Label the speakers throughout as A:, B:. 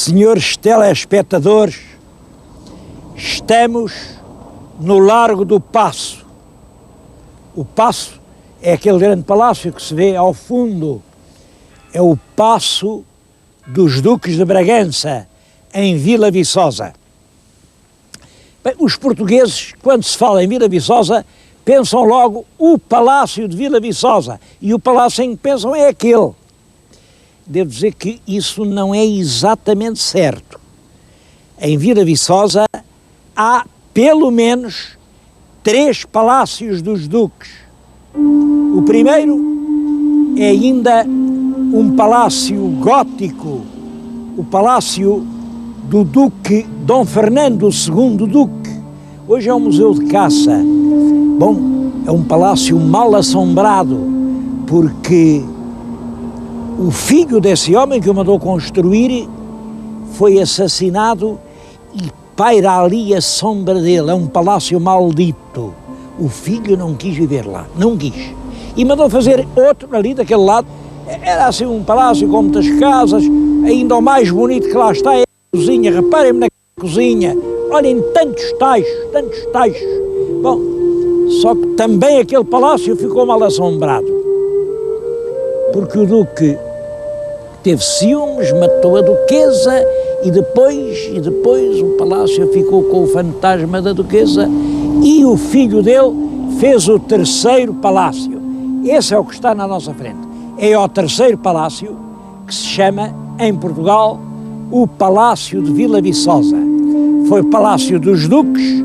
A: Senhores telespectadores, estamos no Largo do Paço. O Paço é aquele grande palácio que se vê ao fundo. É o Paço dos Duques de Bragança, em Vila Viçosa. Bem, os portugueses, quando se fala em Vila Viçosa, pensam logo o Palácio de Vila Viçosa. E o palácio em que pensam é aquele. Devo dizer que isso não é exatamente certo. Em Vila Viçosa há pelo menos 3 palácios dos duques. O primeiro é ainda um palácio gótico, o palácio do Duque Dom Fernando II Duque. Hoje é um museu de caça. Bom, é um palácio mal assombrado, porque o filho desse homem que o mandou construir foi assassinado e paira ali a sombra dele. É um palácio maldito. O filho não quis viver lá, não quis. E mandou fazer outro ali daquele lado. Era assim um palácio com muitas casas, ainda o mais bonito que lá está é a cozinha. Reparem-me na cozinha, olhem tantos tachos. Bom, só que também aquele palácio ficou mal assombrado, porque o duque teve ciúmes, matou a duquesa e depois o palácio ficou com o fantasma da duquesa e o filho dele fez o 3º palácio. Esse é o que está na nossa frente. É o 3º palácio que se chama, em Portugal, o Palácio de Vila Viçosa. Foi o palácio dos duques,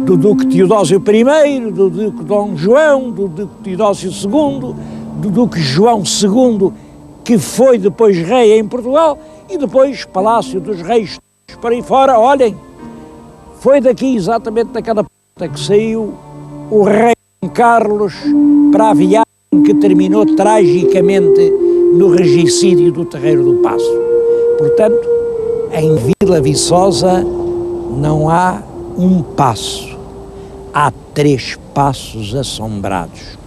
A: do Duque Teodósio I, do Duque Dom João, do Duque Teodósio II, do Duque João II, que foi depois rei em Portugal, e depois Palácio dos Reis para aí fora. Olhem, foi daqui exatamente daquela porta que saiu o rei Carlos para a viagem que terminou tragicamente no regicídio do Terreiro do Paço. Portanto, em Vila Viçosa não há um paço, há 3 paços assombrados.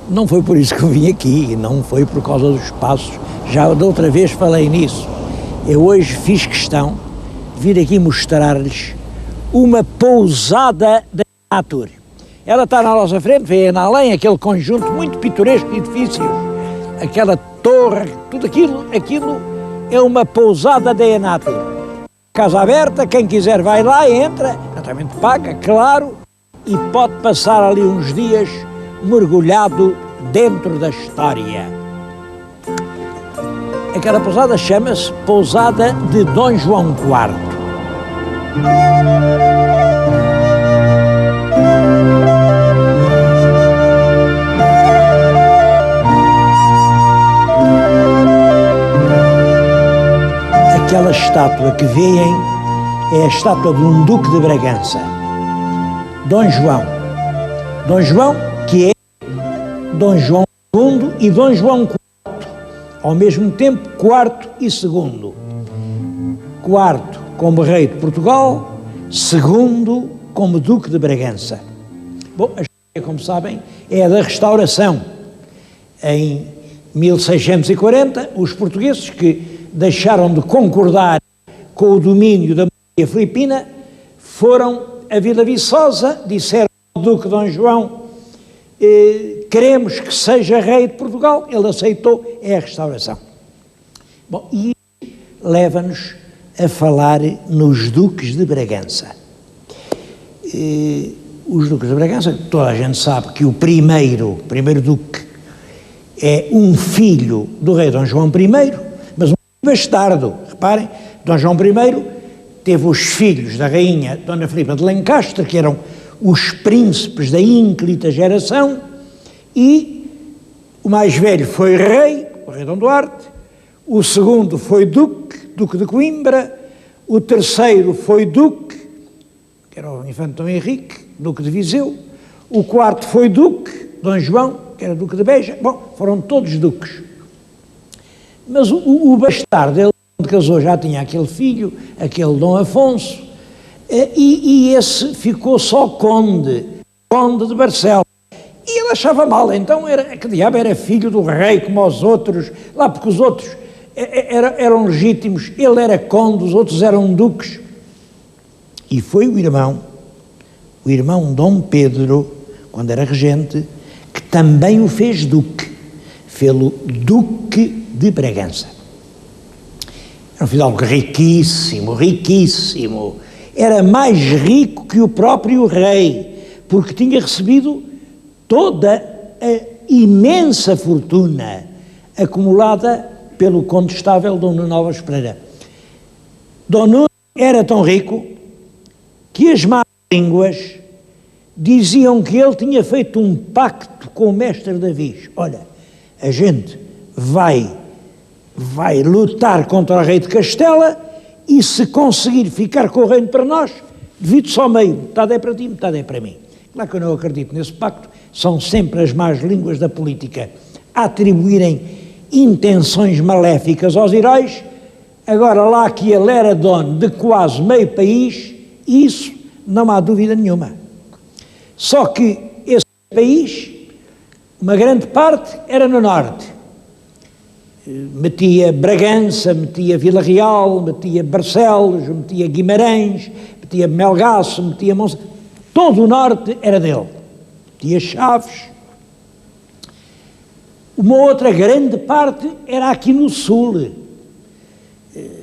A: Não foi por isso que eu vim aqui, não foi por causa dos passos, já da outra vez falei nisso. Eu hoje fiz questão de vir aqui mostrar-lhes uma pousada da Natur. Ela está na nossa frente, vê na além aquele conjunto muito pitoresco de edifícios, aquela torre, tudo aquilo é uma pousada da Enatur. Casa aberta, quem quiser vai lá, entra, naturalmente paga, claro, e pode passar ali uns dias mergulhado dentro da história. Aquela pousada chama-se Pousada de Dom João IV. Aquela estátua que veem é a estátua de um Duque de Bragança, Dom João. Dom João, que é Dom João II e Dom João IV, ao mesmo tempo quarto e segundo. Quarto como rei de Portugal, segundo como Duque de Bragança. Bom, a história, como sabem, é a da restauração. Em 1640, os portugueses que deixaram de concordar com o domínio da monarquia filipina foram a Vila Viçosa, disseram ao Duque Dom João: queremos que seja rei de Portugal. Ele aceitou, é a restauração. Bom, e leva-nos a falar nos Duques de Bragança. Os Duques de Bragança, toda a gente sabe que o primeiro Duque é um filho do rei Dom João I, mas um bastardo. Reparem, Dom João I teve os filhos da rainha Dona Filipa de Lencastre, que eram os príncipes da ínclita geração, e o mais velho foi rei, o rei Dom Duarte, o segundo foi duque de Coimbra, o terceiro foi duque, que era o infante Dom Henrique, duque de Viseu, o quarto foi duque, Dom João, que era duque de Beja. Bom, foram todos duques. Mas o bastardo, ele quando casou já tinha aquele filho, aquele Dom Afonso, e esse ficou só conde de Barcelos. E ele achava mal, então que diabo era filho do rei como os outros, lá porque os outros eram legítimos, ele era conde, os outros eram duques, e foi o irmão Dom Pedro, quando era regente, que também o fez duque, fê-lo Duque de Bragança. Era um fidalgo riquíssimo, riquíssimo, era mais rico que o próprio rei, porque tinha recebido toda a imensa fortuna acumulada pelo condestável Dom Nuno Álvares Pereira. Dom Nuno era tão rico que as más línguas diziam que ele tinha feito um pacto com o mestre Davis. Olha, a gente vai lutar contra o rei de Castela e se conseguir ficar com o reino para nós, divide só meio, metade é para ti, metade é para mim. Claro que eu não acredito nesse pacto, são sempre as más línguas da política a atribuírem intenções maléficas aos heróis. Agora lá que ele era dono de quase meio país, isso não há dúvida nenhuma. Só que esse país, uma grande parte era no norte. Metia Bragança, metia Vila Real, metia Barcelos, metia Guimarães, metia Melgaço, metia Monsanto. Todo o norte era dele. Metia Chaves. Uma outra grande parte era aqui no sul.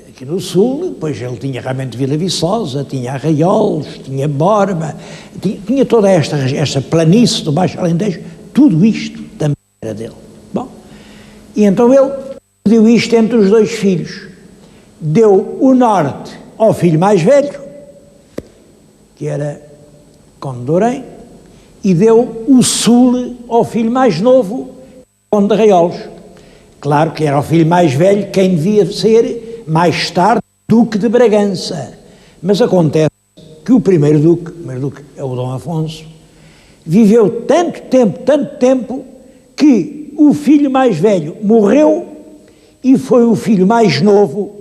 A: Aqui no sul, pois ele tinha realmente Vila Viçosa, tinha Arraiolos, tinha Borba, tinha toda esta planície do Baixo Alentejo, tudo isto também era dele. Bom, e então ele deu isto entre os dois filhos. Deu o norte ao filho mais velho, que era Conde de Orém, e deu o sul ao filho mais novo, Conde de Arraiolos. Claro que era o filho mais velho quem devia ser, mais tarde, Duque de Bragança. Mas acontece que o primeiro Duque é o Dom Afonso, viveu tanto tempo, que o filho mais velho morreu e foi o filho mais novo,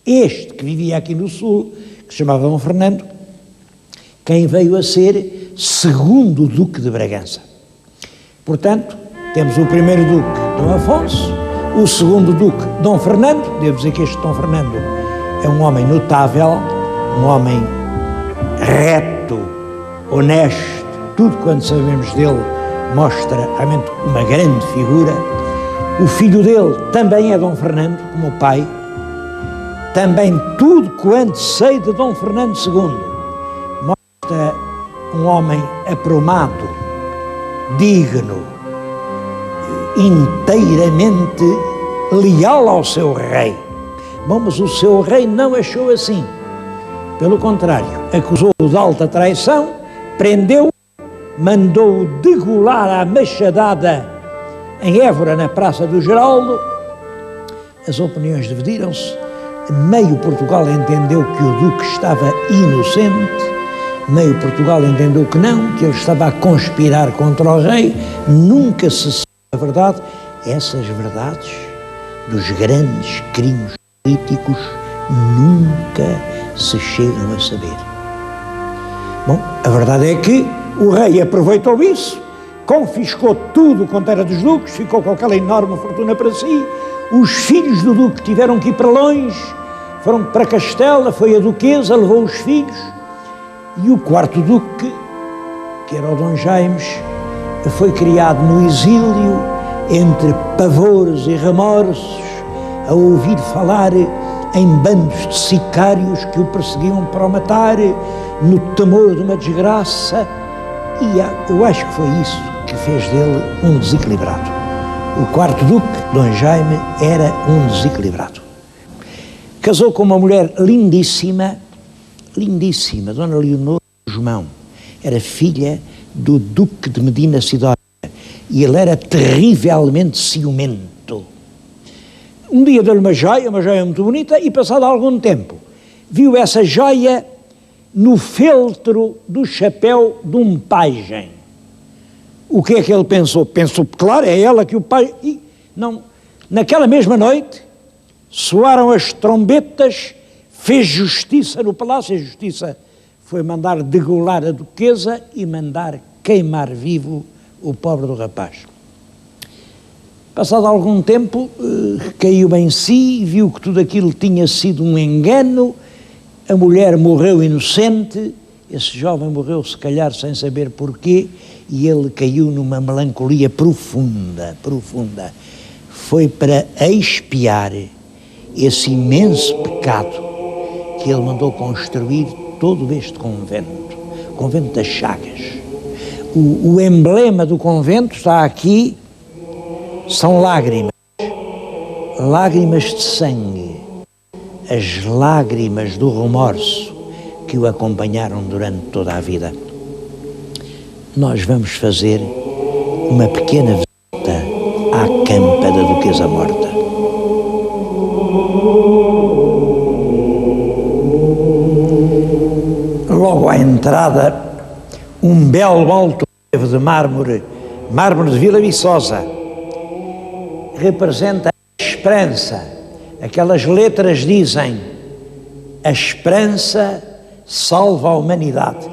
A: este que vivia aqui no sul, que se chamava Dom Fernando, quem veio a ser segundo Duque de Bragança. Portanto, temos o primeiro Duque, Dom Afonso, o segundo Duque, Dom Fernando. Devo dizer que este Dom Fernando é um homem notável, um homem reto, honesto, tudo quanto sabemos dele mostra realmente uma grande figura. O filho dele também é Dom Fernando, como o pai. Também tudo quanto sei de Dom Fernando II mostra um homem aprumado, digno, inteiramente leal ao seu rei. Bom, mas o seu rei não achou assim. Pelo contrário, acusou-o de alta traição, prendeu-o, mandou-o degolar à machadada em Évora, na Praça do Geraldo. As opiniões dividiram-se. Meio Portugal entendeu que o Duque estava inocente, meio Portugal entendeu que não, que ele estava a conspirar contra o rei. Nunca se sabe a verdade. Essas verdades dos grandes crimes políticos nunca se chegam a saber. Bom, a verdade é que o rei aproveitou isso, confiscou tudo quanto era dos duques, ficou com aquela enorme fortuna para si. Os filhos do duque tiveram que ir para longe, foram para Castela, foi a duquesa, levou os filhos, e o quarto duque, que era o Dom Jaime, foi criado no exílio, entre pavores e remorsos, a ouvir falar em bandos de sicários que o perseguiam para o matar, no temor de uma desgraça, e eu acho que foi isso que fez dele um desequilibrado. O quarto duque, Dom Jaime, era um desequilibrado. Casou com uma mulher lindíssima, Dona Leonor Guzmão. Era filha do Duque de Medina Sidónia e ele era terrivelmente ciumento. Um dia deu-lhe uma joia muito bonita, e passado algum tempo viu essa joia no feltro do chapéu de um pajem. O que é que ele pensou? Pensou, claro, é ela que o pai... E não, naquela mesma noite soaram as trombetas, fez justiça no palácio. A justiça foi mandar degolar a duquesa e mandar queimar vivo o pobre do rapaz. Passado algum tempo, caiu em si, viu que tudo aquilo tinha sido um engano, a mulher morreu inocente, esse jovem morreu se calhar sem saber porquê, e ele caiu numa melancolia profunda, profunda. Foi para expiar esse imenso pecado que ele mandou construir todo este convento, o convento das Chagas. O emblema do convento está aqui, são lágrimas, lágrimas de sangue, as lágrimas do remorso que o acompanharam durante toda a vida. Nós vamos fazer uma pequena visita à campa da Duquesa Morta. Logo à entrada, um belo alto de mármore de Vila Viçosa, representa a esperança. Aquelas letras dizem: a esperança salva a humanidade.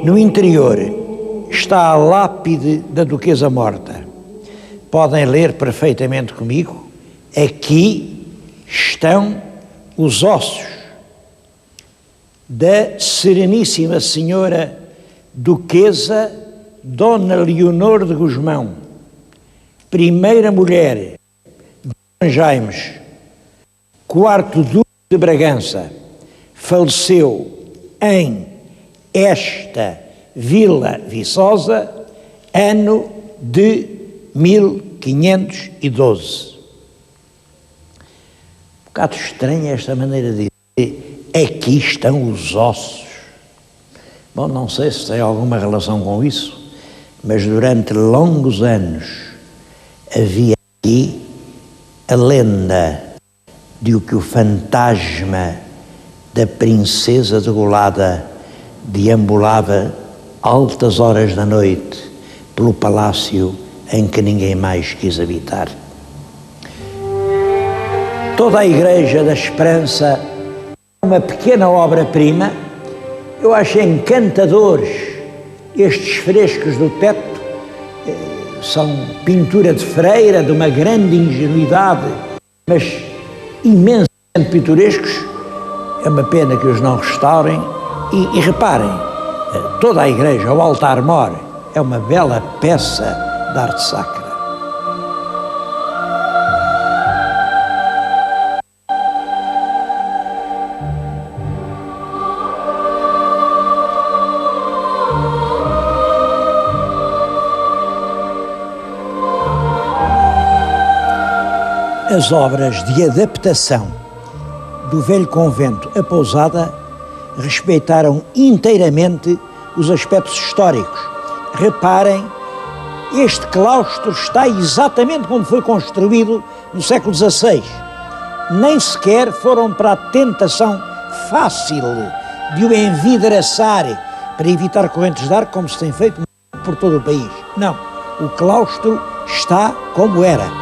A: No interior está a lápide da Duquesa Morta. Podem ler perfeitamente comigo. Aqui estão os ossos da Sereníssima Senhora Duquesa Dona Leonor de Gusmão, primeira mulher de Dom Jaimes, quarto duque de Bragança. Faleceu em esta Vila Viçosa, ano de 1512. Um bocado estranha esta maneira de dizer, aqui estão os ossos. Bom, não sei se tem alguma relação com isso, mas durante longos anos havia aqui a lenda de que o fantasma da princesa degolada deambulava altas horas da noite pelo palácio em que ninguém mais quis habitar. Toda a Igreja da Esperança é uma pequena obra-prima. Eu acho encantadores estes frescos do teto, são pintura de freira, de uma grande ingenuidade, mas imensamente pitorescos. É uma pena que os não restaurem. E reparem, toda a igreja, o altar-mor, é uma bela peça de arte sacra. As obras de adaptação do velho convento a pousada respeitaram inteiramente os aspectos históricos. Reparem, este claustro está exatamente como foi construído no século XVI. Nem sequer foram para a tentação fácil de o envidraçar para evitar correntes de ar, como se tem feito por todo o país. Não, o claustro está como era.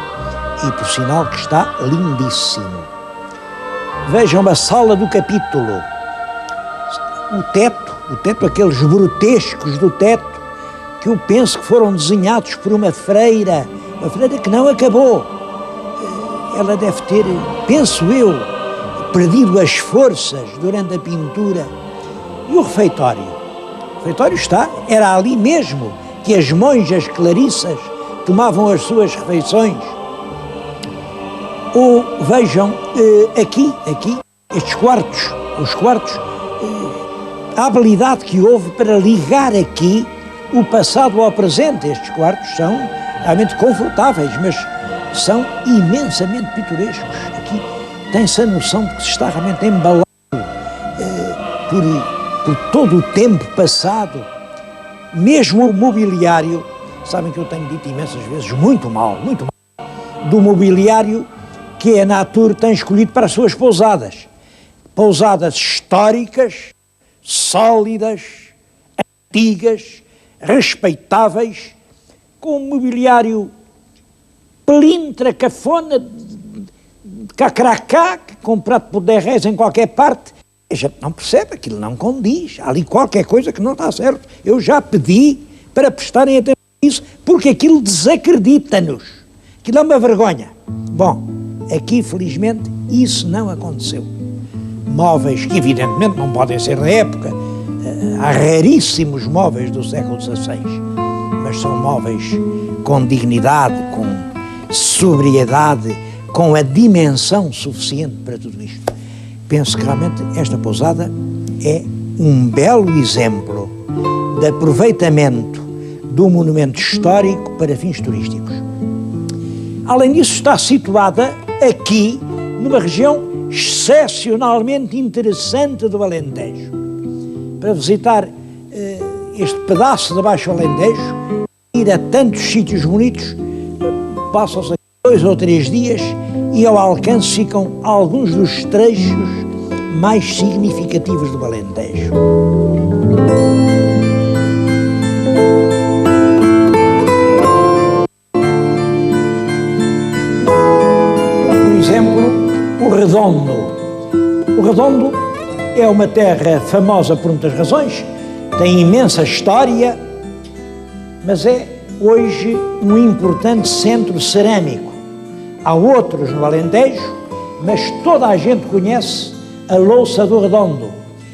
A: E por sinal que está lindíssimo. Vejam a sala do capítulo. O teto, aqueles grotescos do teto, que eu penso que foram desenhados por uma freira que não acabou. Ela deve ter, penso eu, perdido as forças durante a pintura. E o refeitório? O refeitório era ali mesmo que as monjas clarissas tomavam as suas refeições. Ou vejam, aqui, estes quartos, os quartos, a habilidade que houve para ligar aqui o passado ao presente. Estes quartos são realmente confortáveis, mas são imensamente pitorescos. Aqui tem-se a noção de que se está realmente embalado por todo o tempo passado. Mesmo o mobiliário, sabem que eu tenho dito imensas vezes, muito mal, do mobiliário que a Natur tem escolhido para as suas pousadas. Pousadas históricas, sólidas, antigas, respeitáveis, com um mobiliário pelintra, cafona, de cacracá, comprado por 10 reais em qualquer parte. A gente não percebe, aquilo não condiz. Há ali qualquer coisa que não está certo. Eu já pedi para prestarem atenção. isso porque aquilo desacredita-nos. Aquilo é uma vergonha. Bom, aqui, felizmente, isso não aconteceu. Móveis que, evidentemente, não podem ser da época. Há raríssimos móveis do século XVI, mas são móveis com dignidade, com sobriedade, com a dimensão suficiente para tudo isto. Penso que realmente esta pousada é um belo exemplo de aproveitamento do monumento histórico para fins turísticos. Além disso, está situada aqui, numa região excepcionalmente interessante do Alentejo. Para visitar este pedaço de Baixo Alentejo, ir a tantos sítios bonitos, passam-se 2 ou 3 dias e ao alcance ficam alguns dos trechos mais significativos do Alentejo. Por exemplo, o Redondo. O Redondo é uma terra famosa por muitas razões, tem imensa história, mas é hoje um importante centro cerâmico. Há outros no Alentejo, mas toda a gente conhece a louça do Redondo.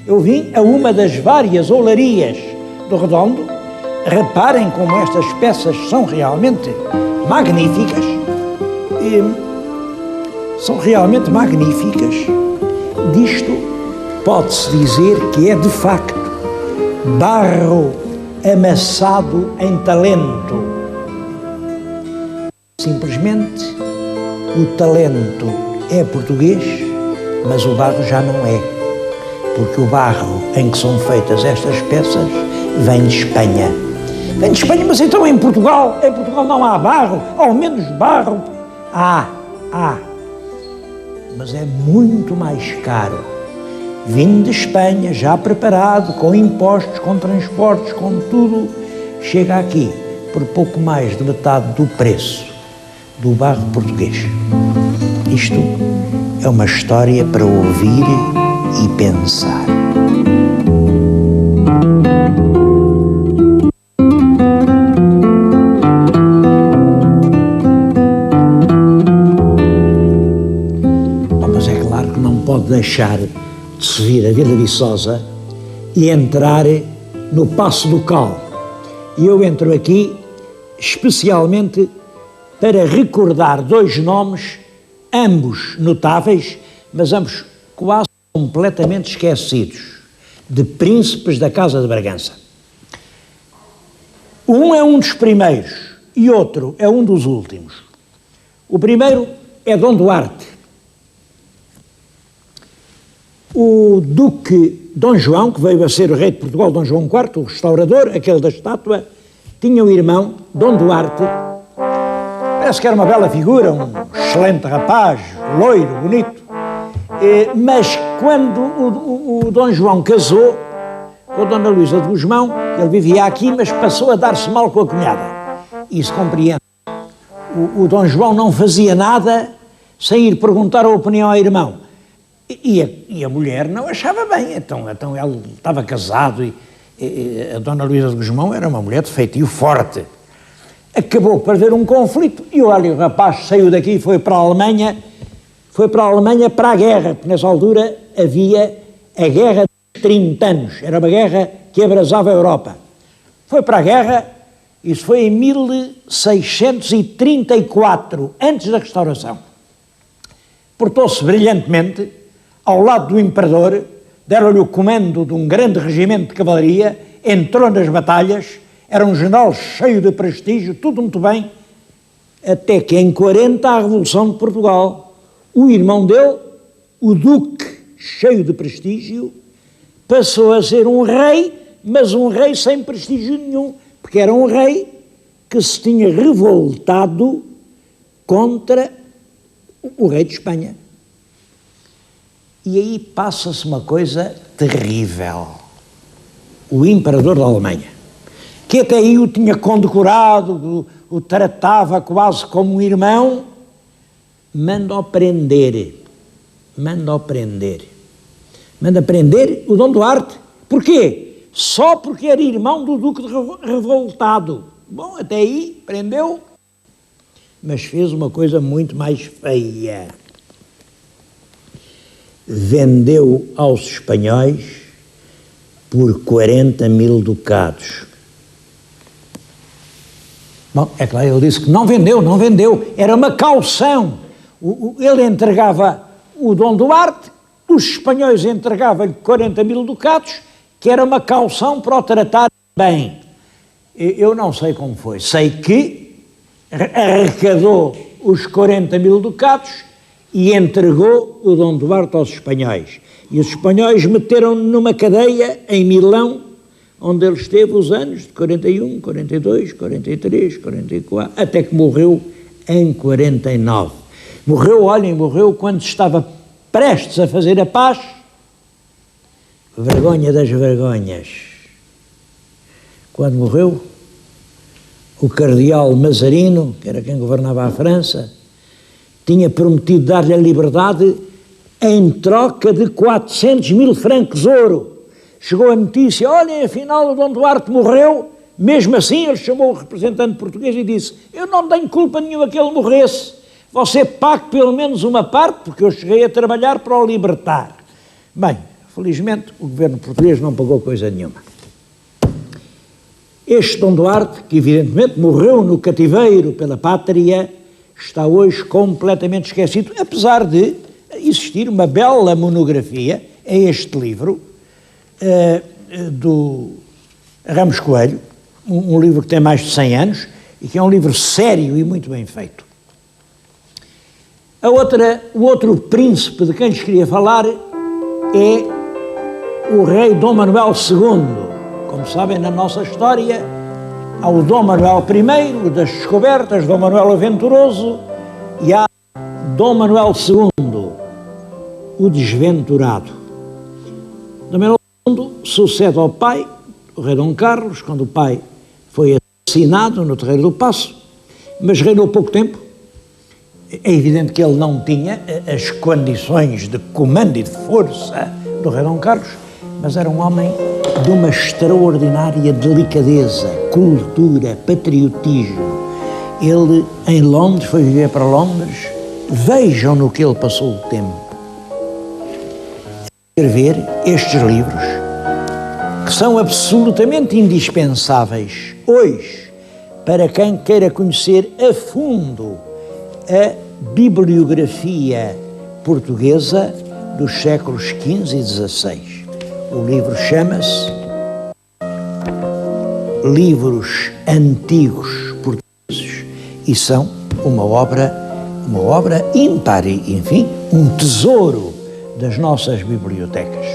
A: Eu vim a uma das várias oularias do Redondo. Reparem como estas peças são realmente magníficas. São realmente magníficas. Disto pode-se dizer que é, de facto, barro amassado em talento. Simplesmente, o talento é português, mas o barro já não é. Porque o barro em que são feitas estas peças vem de Espanha. Vem de Espanha, mas então em Portugal não há barro, ao menos barro. Há. Mas é muito mais caro. Vindo de Espanha, já preparado, com impostos, com transportes, com tudo, chega aqui por pouco mais de metade do preço do barro português. Isto é uma história para ouvir e pensar. Mas é claro que não pode deixar de se vir a Vila Viçosa e entrar no Paço do Cal. E eu entro aqui especialmente para recordar 2 nomes, ambos notáveis, mas ambos quase completamente esquecidos, de príncipes da Casa de Bragança. Um é um dos primeiros e outro é um dos últimos. O primeiro é Dom Duarte. O Duque Dom João, que veio a ser o rei de Portugal, Dom João IV, o restaurador, aquele da estátua, tinha um irmão, Dom Duarte. Parece que era uma bela figura, um excelente rapaz, loiro, bonito. Mas quando o Dom João casou com a Dona Luísa de Gusmão, ele vivia aqui, mas passou a dar-se mal com a cunhada. Isso compreende. O Dom João não fazia nada sem ir perguntar a opinião ao irmão. E a mulher não achava bem, então ele estava casado e a Dona Luísa de Gusmão era uma mulher de feitio forte. Acabou por haver um conflito e olha, o rapaz saiu daqui e foi para a Alemanha para a guerra, porque nessa altura havia a guerra dos 30 anos, era uma guerra que abrasava a Europa. Foi para a guerra, isso foi em 1634, antes da Restauração. Portou-se brilhantemente, ao lado do imperador, deram-lhe o comando de um grande regimento de cavalaria, entrou nas batalhas, era um general cheio de prestígio, tudo muito bem, até que em 40 a Revolução de Portugal, o irmão dele, o Duque, cheio de prestígio, passou a ser um rei, mas um rei sem prestígio nenhum, porque era um rei que se tinha revoltado contra o rei de Espanha. E aí passa-se uma coisa terrível. O imperador da Alemanha, que até aí o tinha condecorado, o tratava quase como um irmão, manda-o prender. Manda prender o Dom Duarte. Porquê? Só porque era irmão do Duque de Revoltado. Bom, até aí, prendeu, mas fez uma coisa muito mais feia. Vendeu aos espanhóis por 40 mil ducados. Bom, é claro, ele disse que não vendeu, era uma caução. Ele entregava o Dom Duarte, os espanhóis entregavam-lhe 40 mil ducados, que era uma caução para o tratar bem. Eu não sei como foi, sei que arrecadou os 40 mil ducados e entregou o Dom Duarte aos espanhóis. E os espanhóis meteram-no numa cadeia em Milão, onde ele esteve os anos de 41, 42, 43, 44, até que morreu em 49. Morreu quando estava prestes a fazer a paz. Vergonha das vergonhas. Quando morreu, o cardeal Mazarino, que era quem governava a França, tinha prometido dar-lhe a liberdade em troca de 400 mil francos de ouro. Chegou a notícia, olhem, afinal o Dom Duarte morreu. Mesmo assim ele chamou o representante português e disse, eu não tenho culpa nenhuma que ele morresse, você pague pelo menos uma parte, porque eu cheguei a trabalhar para o libertar. Bem, felizmente o governo português não pagou coisa nenhuma. Este Dom Duarte, que evidentemente morreu no cativeiro pela pátria, está hoje completamente esquecido, apesar de existir uma bela monografia, é este livro, do Ramos Coelho, um livro que tem mais de 100 anos e que é um livro sério e muito bem feito. O outro príncipe de quem lhes queria falar é o rei Dom Manuel II. Como sabem, na nossa história há o Dom Manuel I, o das descobertas, Dom Manuel Aventuroso, e há Dom Manuel II, o desventurado. Dom Manuel II sucede ao pai, o rei Dom Carlos, quando o pai foi assassinado no Terreiro do Paço, mas reinou pouco tempo. É evidente que ele não tinha as condições de comando e de força do rei Dom Carlos, mas era um homem de uma extraordinária delicadeza, cultura, patriotismo. Ele, em Londres, foi viver para Londres. Vejam no que ele passou o tempo. Escrever estes livros, que são absolutamente indispensáveis hoje para quem queira conhecer a fundo a bibliografia portuguesa dos séculos XV e XVI. O livro chama-se Livros Antigos Portugueses e são uma obra ímpar, enfim, um tesouro das nossas bibliotecas.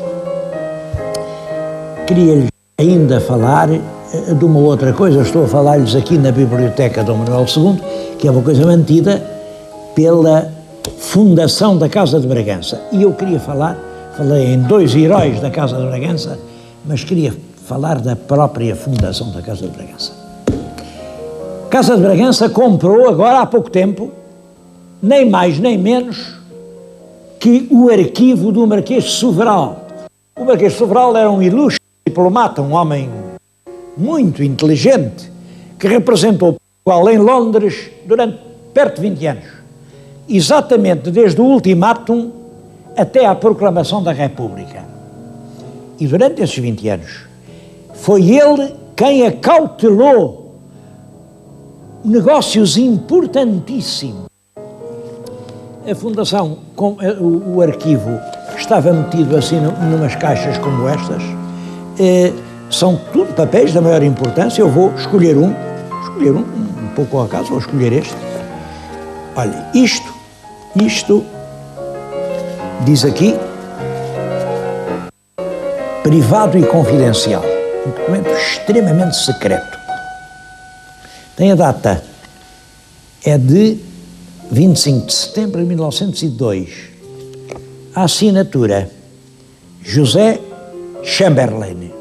A: Queria-lhes ainda falar de uma outra coisa. Estou a falar-lhes aqui na Biblioteca Dom Manuel II, que é uma coisa mantida pela fundação da Casa de Bragança. E eu queria falei em dois heróis da Casa de Bragança, mas queria falar da própria fundação da Casa de Bragança. A Casa de Bragança comprou, agora há pouco tempo, nem mais nem menos que o arquivo do Marquês de Soveral. O Marquês de Soveral era um ilustre diplomata, um homem muito inteligente, que representou Portugal em Londres durante perto de 20 anos. Exatamente desde o ultimátum até à proclamação da República. E durante esses 20 anos, foi ele quem acautelou negócios importantíssimos. A fundação, o arquivo, estava metido assim numas caixas como estas. São tudo papéis da maior importância. Eu vou escolher um pouco ao acaso, vou escolher este. Olha, isto diz aqui, privado e confidencial, um documento extremamente secreto. Tem a data, é de 25 de setembro de 1902. A assinatura, José Chamberlain,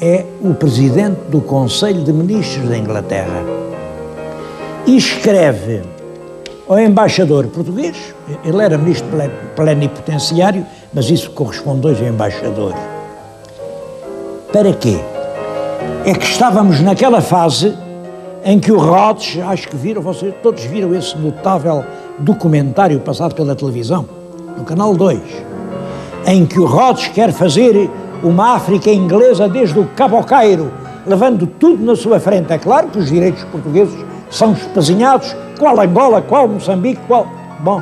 A: é o presidente do Conselho de Ministros da Inglaterra. E escreve ao embaixador português, ele era ministro plenipotenciário, mas isso corresponde hoje ao embaixador. Para quê? É que estávamos naquela fase em que o Rhodes, acho que viram, vocês todos viram esse notável documentário passado pela televisão, no Canal 2, em que o Rhodes quer fazer uma África inglesa desde o Cabo ao Cairo, levando tudo na sua frente. É claro que os direitos portugueses são espezinhados, qual Angola, qual Moçambique, qual... Bom,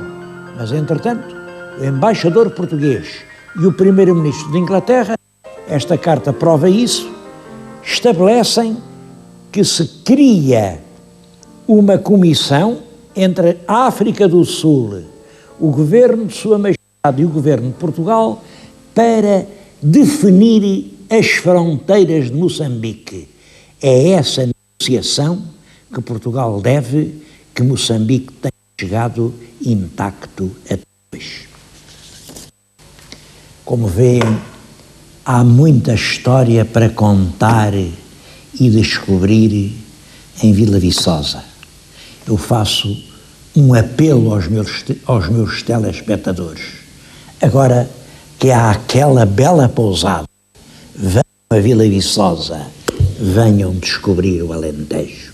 A: mas entretanto, o embaixador português e o primeiro-ministro de Inglaterra, esta carta prova isso, estabelecem que se cria uma comissão entre a África do Sul, o governo de Sua Majestade e o governo de Portugal para definir as fronteiras de Moçambique. É essa negociação que Portugal deve que Moçambique tenha chegado intacto até hoje. Como veem, há muita história para contar e descobrir em Vila Viçosa. Eu faço um apelo aos meus telespectadores. Agora que há aquela bela pousada, venham a Vila Viçosa, venham descobrir o Alentejo.